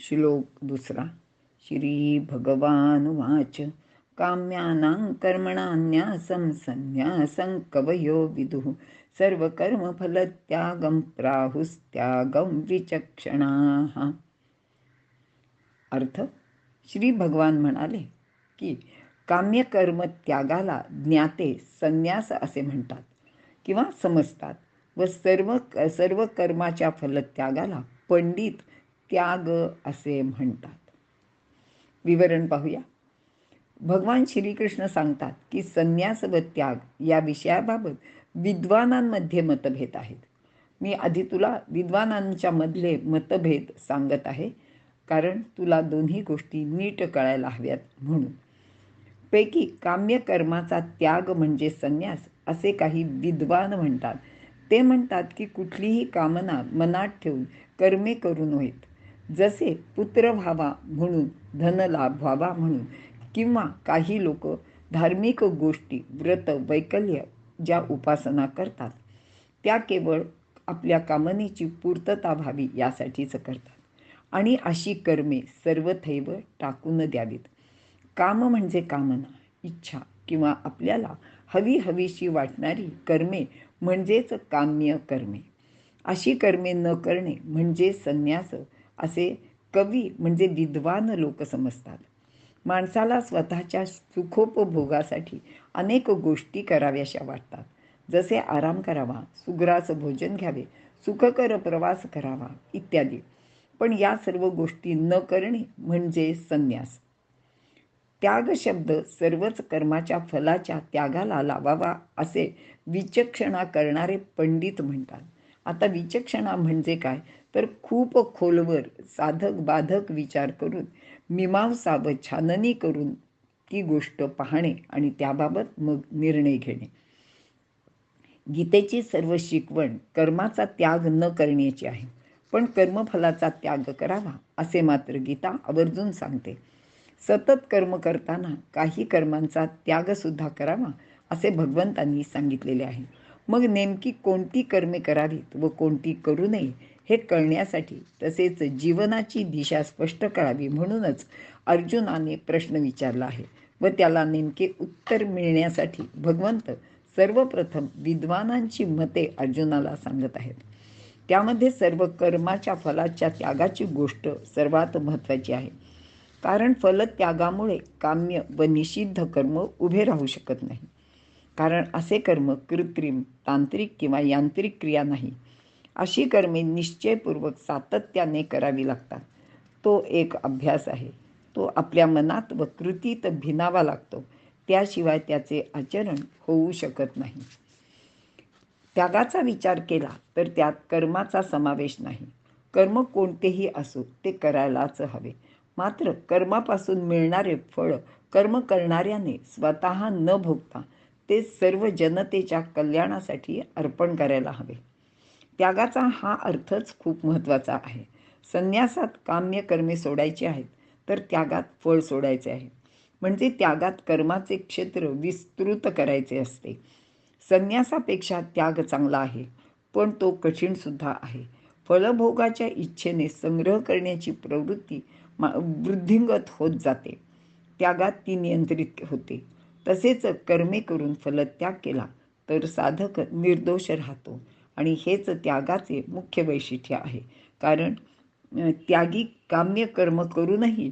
श्लोक दुसरा. श्री भगवानुवाच काम्यानां कर्मणान्यासं संन्यासं कवयो विदुः सर्वकर्मफलत्यागं प्राहुस्त्यागं विचक्षणाः. अर्थ, श्री भगवान म्हणाले की काम्यकर्म त्यागाला ज्ञाते संन्यास असे म्हणतात किंवा समजतात व सर्व कर्माच्या फलत्यागाला पंडित त्याग असे म्हणतात. विवरण पाहूया. भगवान श्रीकृष्ण सांगतात की संन्यास व त्याग या विषयाबाबत विद्वानांमध्ये मतभेद आहेत. मी आधी तुला विद्वानांच्या मधले मतभेद सांगत आहे, कारण तुला दोन्ही गोष्टी नीट कळायला हव्यात म्हणून. पैकी काम्यकर्माचा त्याग म्हणजे संन्यास असे काही विद्वान म्हणतात. ते म्हणतात की कुठलीही कामना मनात ठेवून कर्मे करू नयेत. जसे पुत्र व्हावा म्हणून, धनलाभ व्हावा म्हणून, किंवा काही लोक धार्मिक गोष्टी, व्रत, वैकल्य ज्या उपासना करतात त्या केवळ आपल्या कामनेची पूर्तता व्हावी यासाठीच करतात. आणि अशी कर्मे सर्वथैव टाकून द्यावीत. काम म्हणजे कामना, इच्छा किंवा आपल्याला हवीशी वाटणारी कर्मे म्हणजेच काम्य कर्मे. अशी कर्मे न करणे म्हणजे संन्यास असे कवी म्हणजे विद्वान लोक समजतात. माणसाला स्वतःच्या सुखोपभोगासाठी अनेक गोष्टी कराव्याशा वाटतात. जसे आराम करावा, सुग्रास भोजन घ्यावे, सुखकर प्रवास करावा इत्यादी. पण या सर्व गोष्टी न करणे म्हणजे संन्यास. त्याग शब्द सर्वच कर्माच्या फलाच्या त्यागाला लावावा असे विचक्षणा करणारे पंडित म्हणतात. आता विचक्षणा म्हणजे काय, तर खूप खोलवर साधक बाधक विचार करून, मीमांसा व छाननी करून ती गोष्ट पाहणे आणि त्याबाबत मग निर्णय घेणे. गीतेची सर्व शिकवण कर्माचा त्याग न करण्याची आहे, पण कर्मफलाचा त्याग करावा असे मात्र गीता आवर्जून सांगते. सतत कर्म करताना काही कर्मांचा त्याग सुद्धा करावा असे भगवंतांनी सांगितलेले आहे. मग नेमकी कोणती कर्मे करावीत व कोणती करू नये हे कळण्यासाठी, तसेच जीवनाची दिशा स्पष्ट करावी म्हणूनच अर्जुनाने प्रश्न विचारला आहे व त्याला नेमके उत्तर मिळण्यासाठी भगवंत सर्वप्रथम विद्वानांची मते अर्जुनाला सांगत आहेत. त्यामध्ये सर्व कर्माच्या फलाच्या त्यागाची गोष्ट सर्वात महत्त्वाची आहे. कारण फलत्यागामुळे काम्य व निषिद्ध कर्म उभे राहू शकत नाही. कारण असे कर्म कृत्रिम, तांत्रिक किंवा यांत्रिक क्रिया नाही. अशी कर्मे निश्चयपूर्वक सातत्याने करावी लागतात. तो एक अभ्यास आहे. तो आपल्या मनात व कृतीत भिनावा लागतो. त्याशिवाय त्याचे आचरण होऊ शकत नाही. त्यागाचा विचार केला तर त्यात कर्माचा समावेश नाही. कर्म कोणतेही असो ते करायलाच हवे. मात्र कर्मापासून मिळणारे फळ कर्म करणाऱ्याने स्वतः न भोगता ते सर्व जनतेच्या कल्याणासाठी अर्पण करायला हवे. त्यागाचा हा अर्थच खूप महत्त्वाचा आहे. संन्यासात काम्य कर्मे सोडायची आहेत, तर त्यागात फळ सोडायचे आहे. म्हणजे त्यागात कर्माचे क्षेत्र विस्तृत करायचे असते. संन्यासापेक्षा त्याग चांगला आहे, पण तो कठीण सुद्धा आहे. फलभोगाच्या इच्छेने संग्रह करण्याची प्रवृत्ती वृद्धिंगत होत जाते. त्यागात ती नियंत्रित होते. तसेच कर्मे करून फलत्याग केला तर साधक निर्दोष राहतो आणि हेच त्यागाचे मुख्य वैशिष्ट्य आहे. कारण त्यागी काम्य कर्म करूनही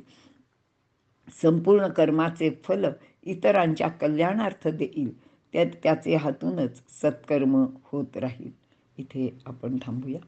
संपूर्ण कर्माचे फल इतरांच्या कल्याणार्थ देईल. त्याचे हातूनच सत्कर्म होत राहील. इथे आपण थांबूया.